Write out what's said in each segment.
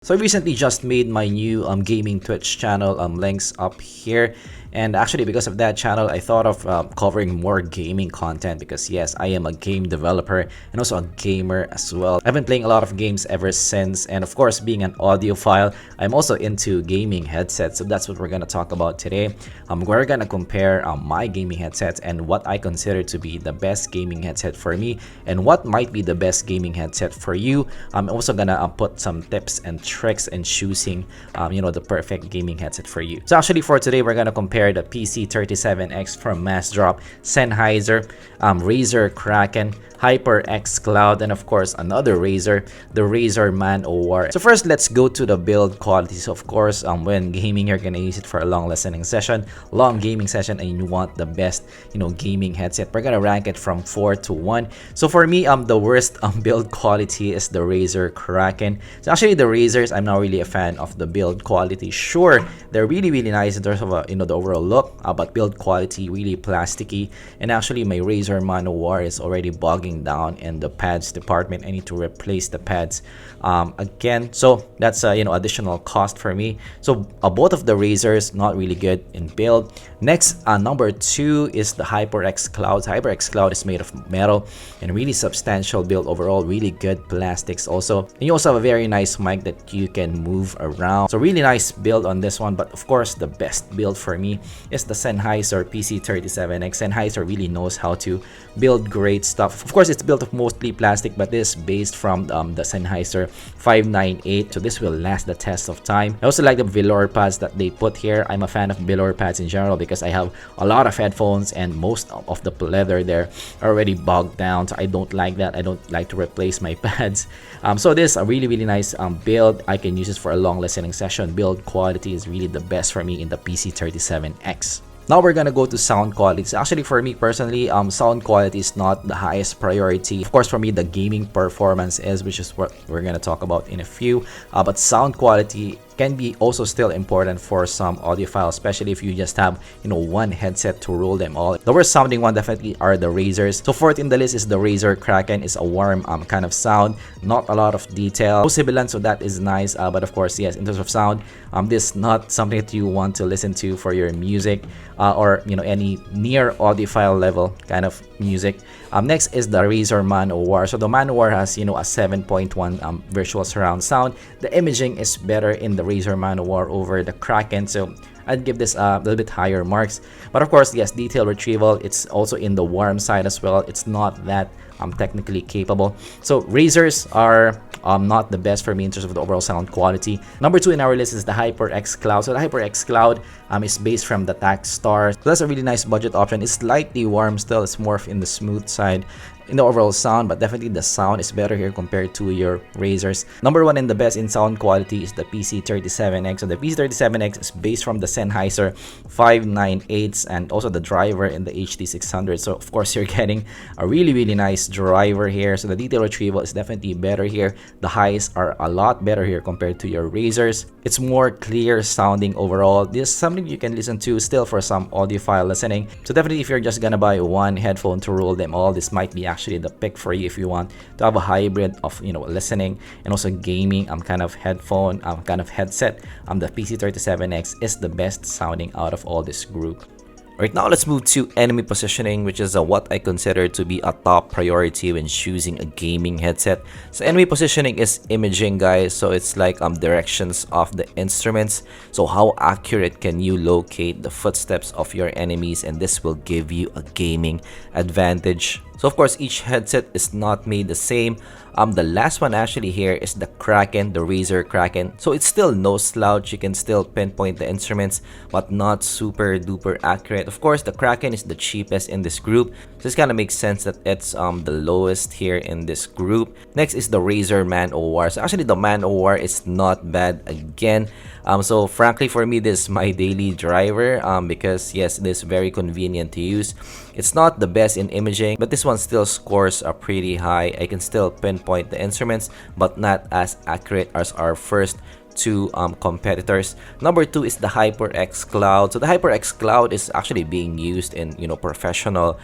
So I recently just made my new gaming Twitch channel, links up here. And actually, because of that channel, I thought of covering more gaming content because yes, I am a game developer and also a gamer as well. I've been playing a lot of games ever since, and of course, being an audiophile, I'm also into gaming headsets. So that's what we're gonna talk about today. We're gonna compare my gaming headsets and what I consider to be the best gaming headset for me, and what might be the best gaming headset for you. I'm also gonna put some tips and tricks in choosing, the perfect gaming headset for you. So actually, for today, we're gonna compare the PC37x from Massdrop, Sennheiser, Razer Kraken, Hyperx Cloud, and of course another Razer, the Razer Man O War. So first, let's go to the build qualities. Of course, when gaming, you're gonna use it for a long listening session, long gaming session, and you want the best, gaming headset. We're gonna rank it from 4 to 1. So for me, the worst build quality is the Razer Kraken. So actually, the Razers, I'm not really a fan of the build quality. Sure, they're really nice in terms of the overall look, but build quality really plasticky. And actually, my Razer Man O War is already bogging down in the pads department. I need to replace the pads again, so that's additional cost for me. So both of the Razers not really good in build. Next, number 2 is the HyperX Cloud. HyperX Cloud is made of metal and really substantial build overall, really good plastics also. And you also have a very nice mic that you can move around, so really nice build on this one. But of course, the best build for me is the Sennheiser PC37x. Sennheiser really knows how to build great stuff. Of course, it's built of mostly plastic, but this is based from the Sennheiser 598, so this will last the test of time. I also like the velour pads that they put here. I'm a fan of velour pads in general because I have a lot of headphones and most of the leather there are already bogged down, so I don't like that. I don't like to replace my pads. So this is a really nice build. I can use this for a long listening session. Build quality is really the best for me in the PC37x. Now we're gonna go to sound quality. So actually, for me personally, sound quality is not the highest priority. Of course, for me, the gaming performance is, which is what we're gonna talk about in a few. But sound quality can be also still important for some audiophiles, especially if you just have one headset to rule them all. The worst sounding one definitely are the Razers. So fourth in the list is the Razer Kraken. It's a warm kind of sound, not a lot of detail, no sibilant, so that is nice. But of course, yes, in terms of sound, this is not something that you want to listen to for your music or any near audiophile level kind of music. Next is the Razer Man O War. So the Man O War has a 7.1 virtual surround sound. The imaging is better in the Razer Man O War over the Kraken, so I'd give this a little bit higher marks. But of course, yes, detail retrieval, it's also in the warm side as well. It's not that technically capable. So Razers are not the best for me in terms of the overall sound quality. Number 2 in our list is the HyperX Cloud. So the HyperX Cloud is based from the Takstar. So that's a really nice budget option. It's slightly warm still. It's more in the smooth side in the overall sound, but definitely the sound is better here compared to your Razers. Number 1 and the best in sound quality is the PC37x. So the PC37x is based from the Sennheiser 598s and also the driver in the HD600. So of course, you're getting a really nice driver here. So the detail retrieval is definitely better here. The highs are a lot better here compared to your Razers. It's more clear sounding overall. This is something you can listen to still for some audiophile listening. So definitely, if you're just gonna buy one headphone to rule them all, this might be actually the pick for you if you want to have a hybrid of listening and also gaming kind of headphone kind of headset. The PC37x is the best sounding out of all this group. Right now, let's move to enemy positioning, which is what I consider to be a top priority when choosing a gaming headset. So enemy positioning is imaging, guys. So it's like directions of the instruments. So how accurate can you locate the footsteps of your enemies, and this will give you a gaming advantage. So of course, each headset is not made the same. The last one actually here is the Kraken, the Razer Kraken. So it's still no slouch. You can still pinpoint the instruments, but not super duper accurate. Of course, the Kraken is the cheapest in this group. So this kind of makes sense that it's the lowest here in this group. Next is the Razer Man O War. So actually, the Man O War is not bad again. So frankly, for me, this is my daily driver because yes, it is very convenient to use. It's not the best in imaging, but this one still scores a pretty high. I can still pinpoint the instruments, but not as accurate as our first two competitors. Number 2 is the HyperX Cloud. So the HyperX Cloud is actually being used in professional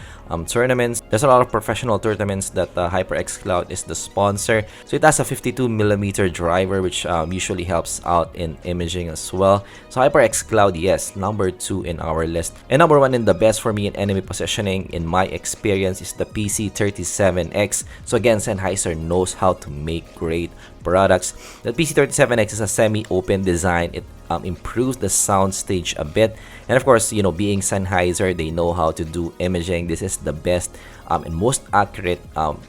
tournaments. There's a lot of professional tournaments that the HyperX Cloud is the sponsor. So it has a 52mm driver, which usually helps out in imaging as well. So HyperX Cloud, yes, number 2 in our list. And number 1 in the best for me in enemy positioning, in my experience, is the PC37x. So again, Sennheiser knows how to make great products. The PC37x is a semi-open design. It improves the sound stage a bit, and of course, being Sennheiser, they know how to do imaging. This is the best and most accurate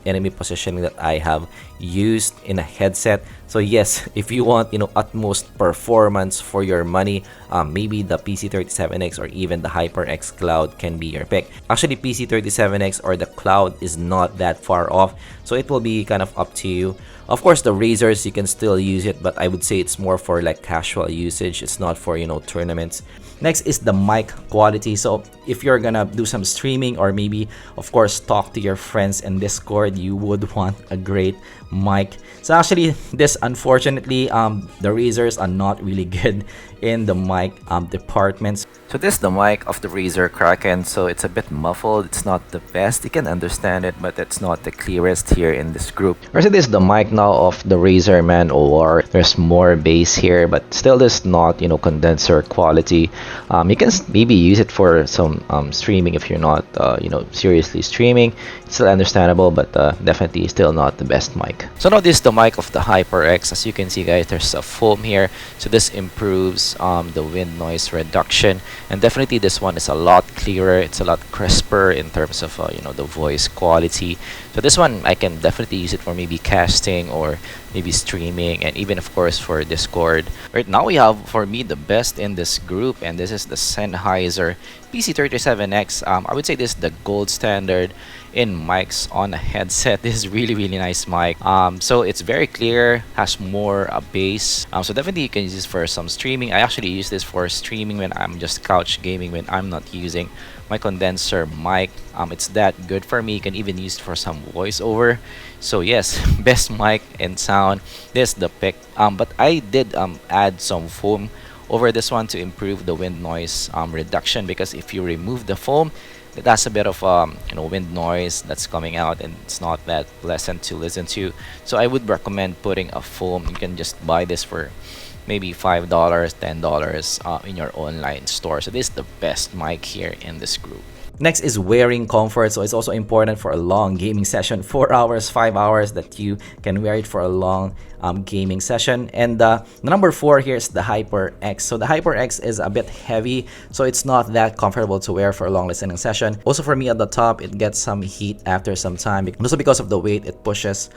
enemy positioning that I have used in a headset. So yes, if you want utmost performance for your money, maybe the PC37x or even the HyperX Cloud can be your pick. Actually, PC37x or the Cloud is not that far off, so it will be kind of up to you. Of course, the Razers, you can still use it, but I would say it's more for like casual usage. It's not for tournaments. Next is the mic quality. So if you're gonna do some streaming, or maybe of course talk to your friends in Discord, you would want a great mic. So actually, this unfortunately, the Razers are not really good in the mic departments. So this is the mic of the Razer Kraken. So it's a bit muffled. It's not the best. You can understand it, but it's not the clearest here in this group. Also, this is the mic now of the Razer Man OR. There's more bass here, but still there's not condenser quality. You can maybe use it for some streaming if you're not seriously streaming. It's still understandable, but definitely still not the best mic. So now this is the mic of the HyperX. As you can see, guys, there's a foam here, so this improves the wind noise reduction, and definitely this one is a lot clearer. It's a lot crisper in terms of the voice quality. So this one, I can definitely use it for maybe casting or maybe streaming, and even of course for Discord. Right now we have, for me, the best in this group, and this is the Sennheiser PC37x. I would say this is the gold standard in mics on a headset. This is really nice mic. So it's very clear, has more bass. So definitely you can use this for some streaming. I actually use this for streaming when I'm just couch gaming, when I'm not using my condenser mic. It's that good for me. You can even use it for some voiceover. So yes, best mic and sound. This is the pick. But I did add some foam over this one to improve the wind noise reduction, because if you remove the foam, it has a bit of wind noise that's coming out, and it's not that pleasant to listen to. So I would recommend putting a foam. You can just buy this for maybe $5, $10 in your online store. So this is the best mic here in this group. Next is wearing comfort. So it's also important for a long gaming session, 4 hours, 5 hours, that you can wear it for a long gaming session. And the number 4 here is the HyperX. So the HyperX is a bit heavy, so it's not that comfortable to wear for a long listening session. Also for me, at the top, it gets some heat after some time. Also because of the weight, it pushes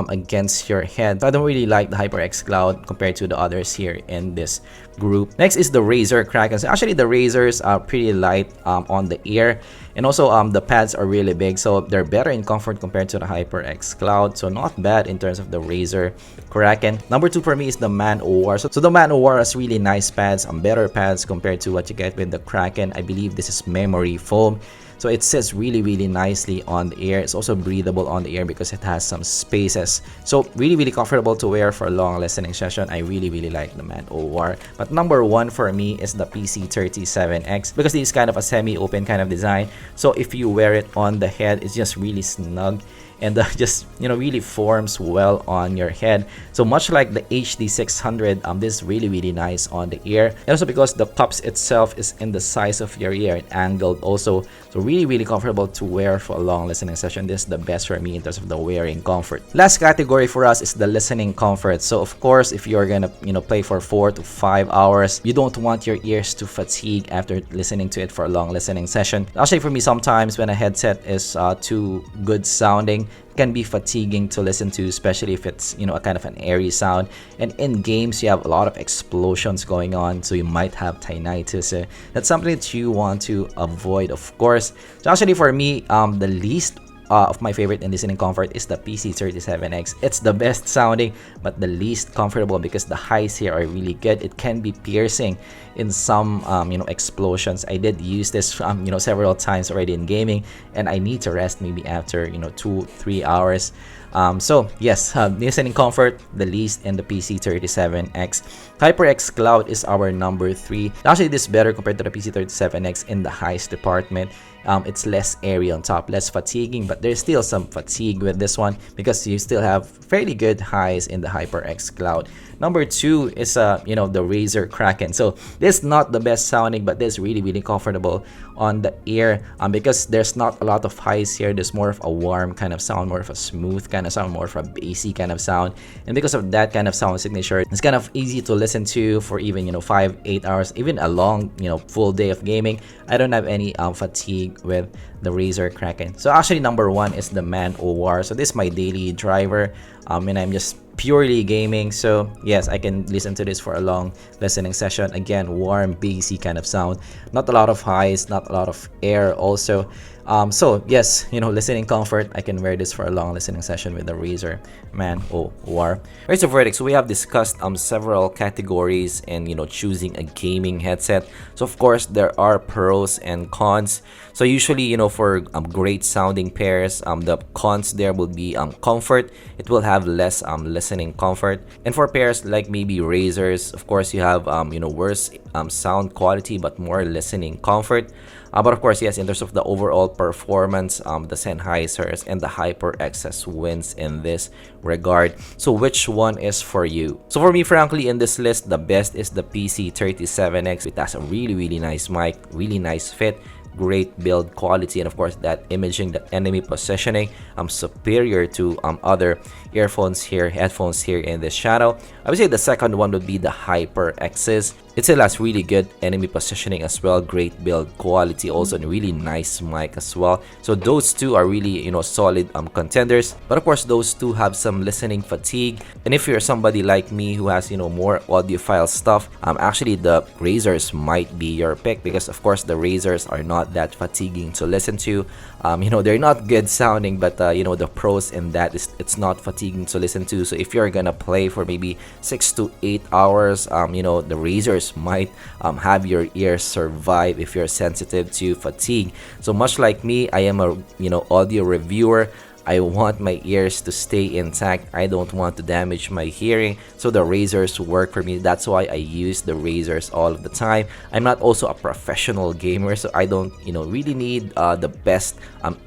against your head. So I don't really like the HyperX Cloud compared to the others here in this group. Next is the Razer Kraken. So actually the Razers are pretty light on the ear, and also the pads are really big, so they're better in comfort compared to the HyperX Cloud. So not bad in terms of the Razer Kraken. Number 2 for me is the Man OR. So the Man OR has really nice pads, better pads compared to what you get with the Kraken. I believe this is memory foam. So it sits really nicely on the ear. It's also breathable on the ear because it has some spaces. So really comfortable to wear for a long listening session. I really like the Man OR. But number 1 for me is the PC37x, because this is kind of a semi-open kind of design. So if you wear it on the head, it's just really snug, and just really forms well on your head. So much like the HD600, this is really nice on the ear. And also because the cups itself is in the size of your ear and angled also, so really comfortable to wear for a long listening session. This is the best for me in terms of the wearing comfort. Last category for us is the listening comfort. So of course, if you're gonna play for 4 to 5 hours, you don't want your ears to fatigue after listening to it for a long listening session. Actually, for me, sometimes when a headset is too good sounding, can be fatiguing to listen to, especially if it's a kind of an airy sound. And in games, you have a lot of explosions going on, so you might have tinnitus. That's something that you want to avoid, of course. So actually for me, the least of my favorite in listening comfort is the PC37x. It's the best sounding, but the least comfortable, because the highs here are really good. It can be piercing in some explosions. I did use this several times already in gaming, and I need to rest maybe after 2-3 hours. So yes, listening comfort, the least in the PC37X. HyperX Cloud is our number 3. Actually, this is better compared to the PC37X in the highs department. It's less airy on top, less fatiguing, but there's still some fatigue with this one because you still have fairly good highs in the HyperX Cloud. Number 2 is the Razer Kraken. So this is not the best sounding, but this is really comfortable on the ear because there's not a lot of highs here. There's more of a warm kind of sound, more of a smooth kind of sound, more of a bassy kind of sound, and because of that kind of sound signature, it's kind of easy to listen to for even 5-8 hours, even a long full day of gaming. I don't have any fatigue with the Razer Kraken. So actually number 1 is the Man O War. So this is my daily driver and I'm just purely gaming. So yes, I can listen to this for a long listening session. Again, warm, bassy kind of sound, not a lot of highs, not a lot of air also. So yes, listening comfort, I can wear this for a long listening session with the Razer Man O War. Right, so verdict. So we have discussed several categories and choosing a gaming headset. So of course there are pros and cons. So usually for great sounding pairs, the cons there will be comfort. It will have less listening comfort. And for pairs like maybe Razers, of course you have worse sound quality but more listening comfort. But of course, yes, in terms of the overall performance, the Sennheisers and the HyperX wins in this regard. So which one is for you? So for me, frankly, in this list, the best is the PC37X. It has a really nice mic, really nice fit, great build quality, and of course that imaging, that enemy positioning superior to other earphones here, headphones here in this channel. I would say the second one would be the HyperX's. It still has really good enemy positioning as well, great build quality also, and really nice mic as well. So those two are really solid contenders. But of course those two have some listening fatigue, and if you're somebody like me who has more audiophile stuff, actually the Razers might be your pick, because of course the Razers are not that fatiguing to listen to. They're not good sounding, but the pros in that is it's not fatiguing to listen to. So if you're gonna play for maybe 6 to 8 hours, the Razers might have your ears survive if you're sensitive to fatigue. So much like me, I am a audio reviewer. I want my ears to stay intact. I don't want to damage my hearing. So the Razers work for me. That's why I use the Razers all of the time. I'm not also a professional gamer, so I don't really need the best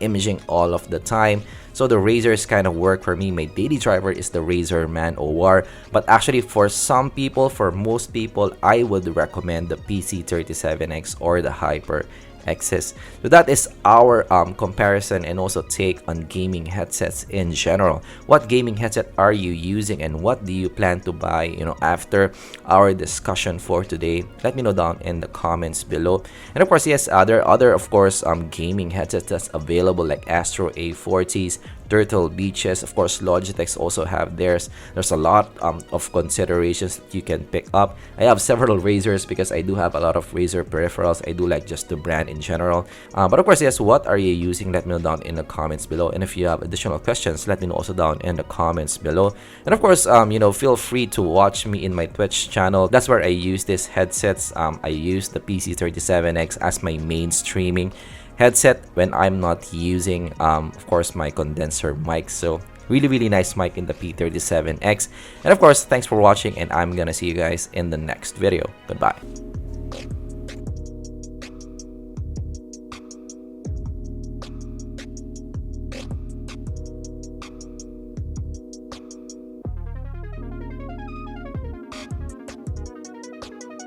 imaging all of the time. So the Razers kind of work for me. My daily driver is the Razer Man O War. But actually for some people, for most people, I would recommend the PC37X or the HyperX. So that is our comparison and also take on gaming headsets in general. What gaming headset are you using and what do you plan to buy after our discussion for today? Let me know down in the comments below. And of course, yes, there are other of course gaming headsets that's available, like Astro A40s, Turtle Beaches. Of course, Logitech also have theirs. There's a lot of considerations that you can pick up. I have several Razers because I do have a lot of Razer peripherals. I do like just the brand in general. But of course, yes, what are you using? Let me know down in the comments below. And if you have additional questions, let me know also down in the comments below. And of course, feel free to watch me in my Twitch channel. That's where I use these headsets. I use the PC37X as my main streaming headset when I'm not using of course my condenser mic. So really nice mic in the P37X. And of course, thanks for watching, and I'm gonna see you guys in the next video. Goodbye.